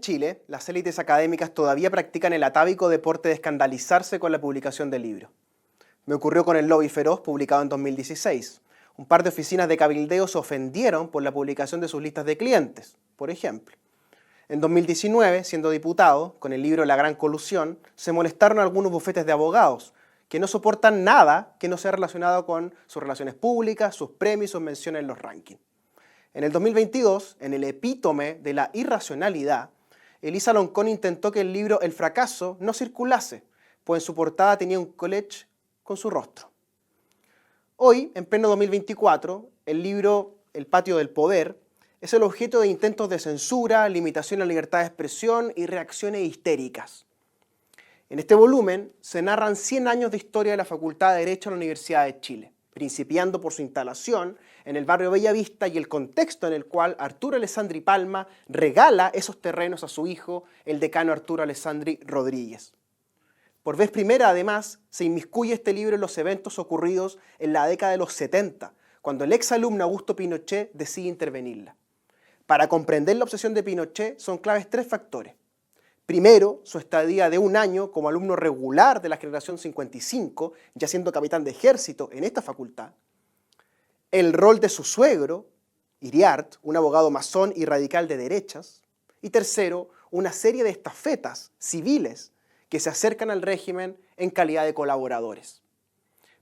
Chile, las élites académicas todavía practican el atávico deporte de escandalizarse con la publicación del libro. Me ocurrió con El Lobby Feroz, publicado en 2016. Un par de oficinas de cabildeo se ofendieron por la publicación de sus listas de clientes, por ejemplo. En 2019, siendo diputado, con el libro La Gran Colusión, se molestaron algunos bufetes de abogados, que no soportan nada que no sea relacionado con sus relaciones públicas, sus premios, sus menciones en los rankings. En el 2022, en el epítome de la irracionalidad, Elisa Loncón intentó que el libro El Fracaso no circulase, pues en su portada tenía un collage con su rostro. Hoy, en pleno 2024, el libro El Patio del Poder es el objeto de intentos de censura, limitación a la libertad de expresión y reacciones histéricas. En este volumen se narran 100 años de historia de la Facultad de Derecho de la Universidad de Chile, principiando por su instalación en el barrio Bellavista y el contexto en el cual Arturo Alessandri Palma regala esos terrenos a su hijo, el decano Arturo Alessandri Rodríguez. Por vez primera, además, se inmiscuye este libro en los eventos ocurridos en la década de los 70, cuando el exalumno Augusto Pinochet decide intervenirla. Para comprender la obsesión de Pinochet son claves 3 factores. Primero, su estadía de 1 año como alumno regular de la generación 55, ya siendo capitán de ejército en esta facultad. El rol de su suegro, Iriart, un abogado masón y radical de derechas. Y tercero, una serie de estafetas civiles que se acercan al régimen en calidad de colaboradores.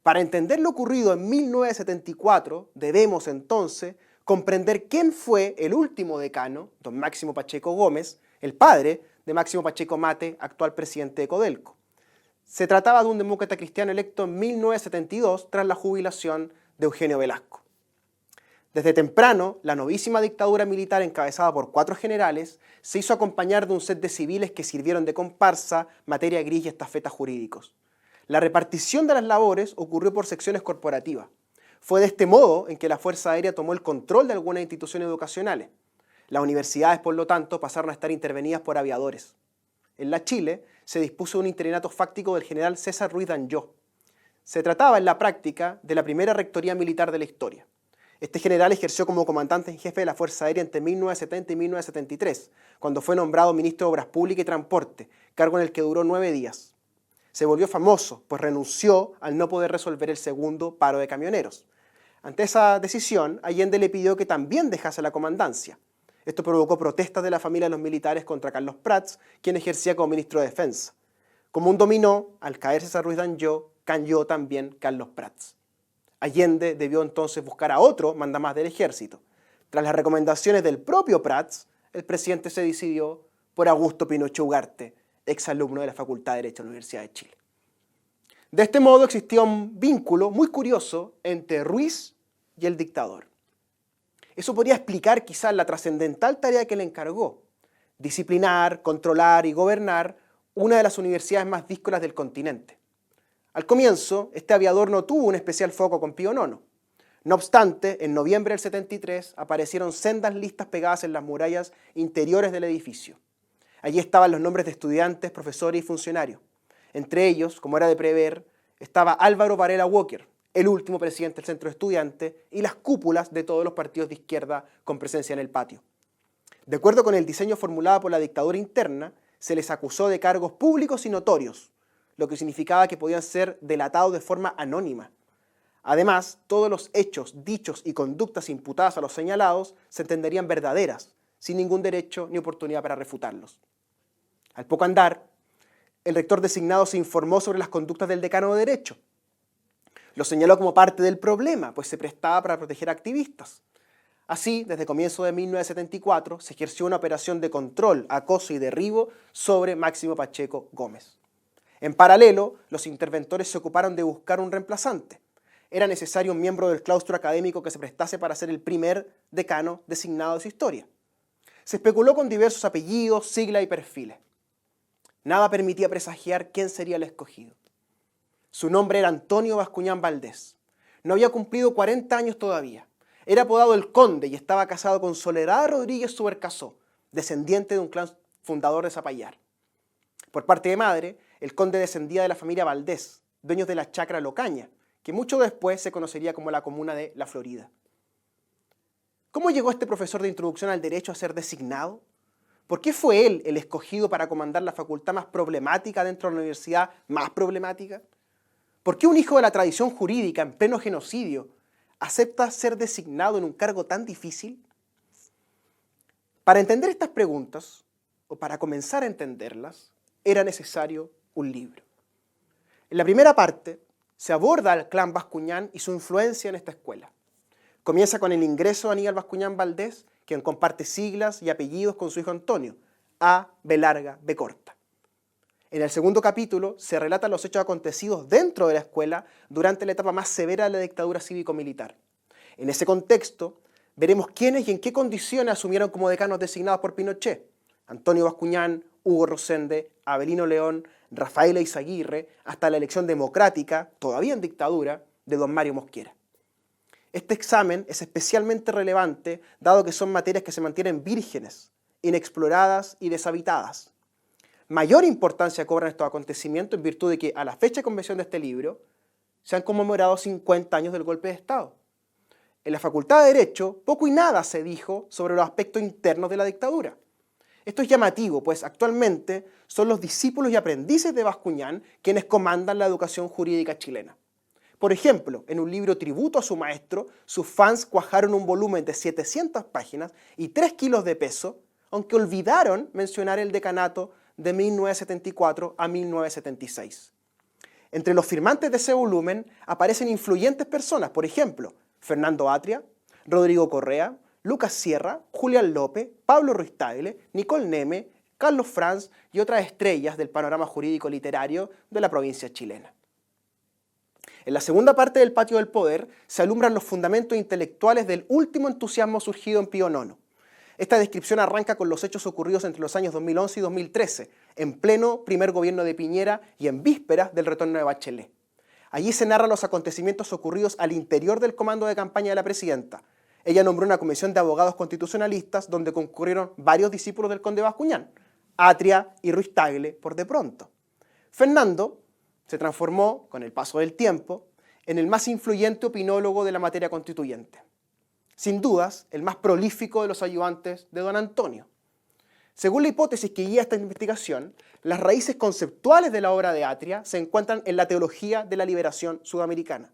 Para entender lo ocurrido en 1974, debemos entonces comprender quién fue el último decano, don Máximo Pacheco Gómez, el padre de Máximo Pacheco Mate, actual presidente de Codelco. Se trataba de un demócrata cristiano electo en 1972 tras la jubilación de Eugenio Velasco. Desde temprano, la novísima dictadura militar encabezada por 4 generales se hizo acompañar de un set de civiles que sirvieron de comparsa, materia gris y estafetas jurídicos. La repartición de las labores ocurrió por secciones corporativas. Fue de este modo en que la Fuerza Aérea tomó el control de algunas instituciones educacionales. Las universidades, por lo tanto, pasaron a estar intervenidas por aviadores. En la Chile se dispuso un interinato fáctico del general César Ruiz Danjó. Se trataba en la práctica de la primera rectoría militar de la historia. Este general ejerció como comandante en jefe de la Fuerza Aérea entre 1970 y 1973, cuando fue nombrado ministro de Obras Públicas y Transporte, cargo en el que duró 9 días. Se volvió famoso, pues renunció al no poder resolver el segundo paro de camioneros. Ante esa decisión, Allende le pidió que también dejase la comandancia. Esto provocó protestas de la familia de los militares contra Carlos Prats, quien ejercía como ministro de Defensa. Como un dominó, al caer César Ruiz Danjó, cayó también Carlos Prats. Allende debió entonces buscar a otro mandamás del ejército. Tras las recomendaciones del propio Prats, el presidente se decidió por Augusto Pinochet Ugarte, exalumno de la Facultad de Derecho de la Universidad de Chile. De este modo existía un vínculo muy curioso entre Ruiz y el dictador. Eso podría explicar quizás la trascendental tarea que le encargó: disciplinar, controlar y gobernar una de las universidades más díscolas del continente. Al comienzo, este aviador no tuvo un especial foco con Pío IX. No obstante, en noviembre del 73 aparecieron sendas listas pegadas en las murallas interiores del edificio. Allí estaban los nombres de estudiantes, profesores y funcionarios. Entre ellos, como era de prever, estaba Álvaro Varela Walker, el último presidente del Centro de Estudiantes, y las cúpulas de todos los partidos de izquierda con presencia en el patio. De acuerdo con el diseño formulado por la dictadura interna, se les acusó de cargos públicos y notorios, lo que significaba que podían ser delatados de forma anónima. Además, todos los hechos, dichos y conductas imputadas a los señalados se entenderían verdaderas, sin ningún derecho ni oportunidad para refutarlos. Al poco andar, el rector designado se informó sobre las conductas del decano de Derecho. Lo señaló como parte del problema, pues se prestaba para proteger a activistas. Así, desde comienzo de 1974, se ejerció una operación de control, acoso y derribo sobre Máximo Pacheco Gómez. En paralelo, los interventores se ocuparon de buscar un reemplazante. Era necesario un miembro del claustro académico que se prestase para ser el primer decano designado de su historia. Se especuló con diversos apellidos, siglas y perfiles. Nada permitía presagiar quién sería el escogido. Su nombre era Antonio Bascuñán Valdés. No había cumplido 40 años todavía. Era apodado el Conde y estaba casado con Soledad Rodríguez Subercasó, descendiente de un clan fundador de Zapallar. Por parte de madre, el conde descendía de la familia Valdés, dueños de la chacra Locaña, que mucho después se conocería como la comuna de La Florida. ¿Cómo llegó este profesor de introducción al derecho a ser designado? ¿Por qué fue él el escogido para comandar la facultad más problemática dentro de la universidad más problemática? ¿Por qué un hijo de la tradición jurídica en pleno genocidio acepta ser designado en un cargo tan difícil? Para entender estas preguntas, o para comenzar a entenderlas, era necesario un libro. En la primera parte se aborda al clan Bascuñán y su influencia en esta escuela. Comienza con el ingreso de Aníbal Bascuñán Valdés, quien comparte siglas y apellidos con su hijo Antonio, A, B larga, B corta. En el segundo capítulo se relatan los hechos acontecidos dentro de la escuela durante la etapa más severa de la dictadura cívico-militar. En ese contexto, veremos quiénes y en qué condiciones asumieron como decanos designados por Pinochet: Antonio Bascuñán, Hugo Rosende, Avelino León, Rafael Eizaguirre, hasta la elección democrática, todavía en dictadura, de don Mario Mosquera. Este examen es especialmente relevante dado que son materias que se mantienen vírgenes, inexploradas y deshabitadas. Mayor importancia cobran estos acontecimientos en virtud de que a la fecha de convención de este libro se han conmemorado 50 años del golpe de Estado. En la Facultad de Derecho poco y nada se dijo sobre los aspectos internos de la dictadura. Esto es llamativo, pues actualmente son los discípulos y aprendices de Bascuñán quienes comandan la educación jurídica chilena. Por ejemplo, en un libro tributo a su maestro, sus fans cuajaron un volumen de 700 páginas y 3 kilos de peso, aunque olvidaron mencionar el decanato de 1974 a 1976. Entre los firmantes de ese volumen aparecen influyentes personas, por ejemplo, Fernando Atria, Rodrigo Correa, Lucas Sierra, Julián López, Pablo Ruiz Tagle, Nicole Neme, Carlos Franz y otras estrellas del panorama jurídico literario de la provincia chilena. En la segunda parte del Patio del Poder se alumbran los fundamentos intelectuales del último entusiasmo surgido en Pío IX. Esta descripción arranca con los hechos ocurridos entre los años 2011 y 2013, en pleno primer gobierno de Piñera y en vísperas del retorno de Bachelet. Allí se narran los acontecimientos ocurridos al interior del comando de campaña de la presidenta. Ella nombró una comisión de abogados constitucionalistas donde concurrieron varios discípulos del conde Bascuñán, Atria y Ruiz Tagle por de pronto. Fernando se transformó, con el paso del tiempo, en el más influyente opinólogo de la materia constituyente. Sin dudas, el más prolífico de los ayudantes de don Antonio. Según la hipótesis que guía esta investigación, las raíces conceptuales de la obra de Atria se encuentran en la teología de la liberación sudamericana.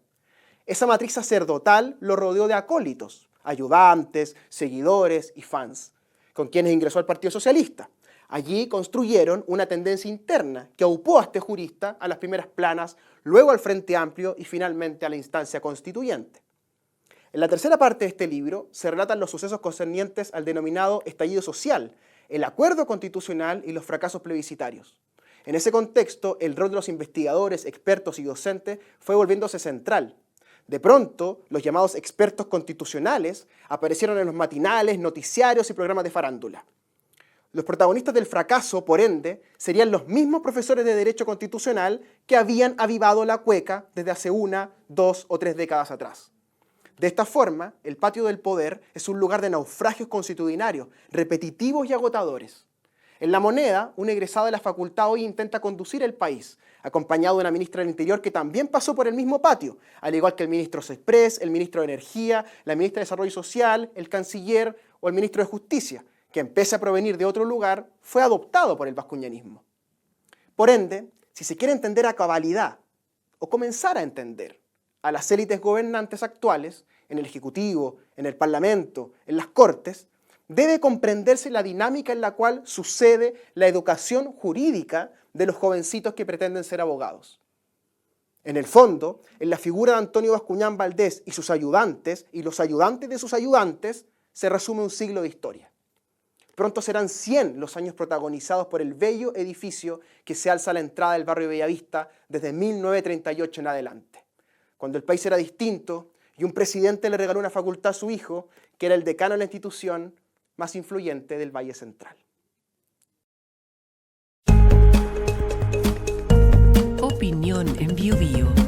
Esa matriz sacerdotal lo rodeó de acólitos, ayudantes, seguidores y fans, con quienes ingresó al Partido Socialista. Allí construyeron una tendencia interna que aupó a este jurista a las primeras planas, luego al Frente Amplio y finalmente a la instancia constituyente. En la tercera parte de este libro se relatan los sucesos concernientes al denominado estallido social, el acuerdo constitucional y los fracasos plebiscitarios. En ese contexto, el rol de los investigadores, expertos y docentes fue volviéndose central. De pronto, los llamados expertos constitucionales aparecieron en los matinales, noticiarios y programas de farándula. Los protagonistas del fracaso, por ende, serían los mismos profesores de Derecho Constitucional que habían avivado la cueca desde hace 1, 2 o 3 décadas atrás. De esta forma, el Patio del Poder es un lugar de naufragios constitucionarios, repetitivos y agotadores. En La Moneda, un egresado de la facultad hoy intenta conducir el país, acompañado de una ministra del Interior que también pasó por el mismo patio, al igual que el ministro Cesprés, el ministro de Energía, la ministra de Desarrollo Social, el canciller o el ministro de Justicia, que pese a provenir de otro lugar, fue adoptado por el bascuñanismo. Por ende, si se quiere entender a cabalidad, o comenzar a entender a las élites gobernantes actuales, en el Ejecutivo, en el Parlamento, en las Cortes, debe comprenderse la dinámica en la cual sucede la educación jurídica de los jovencitos que pretenden ser abogados. En el fondo, en la figura de Antonio Bascuñán Valdés y sus ayudantes, y los ayudantes de sus ayudantes, se resume un siglo de historia. Pronto serán 100 los años protagonizados por el bello edificio que se alza a la entrada del barrio Bellavista desde 1938 en adelante, cuando el país era distinto y un presidente le regaló una facultad a su hijo, que era el decano de la institución más influyente del Valle Central. Opinión en Biobío.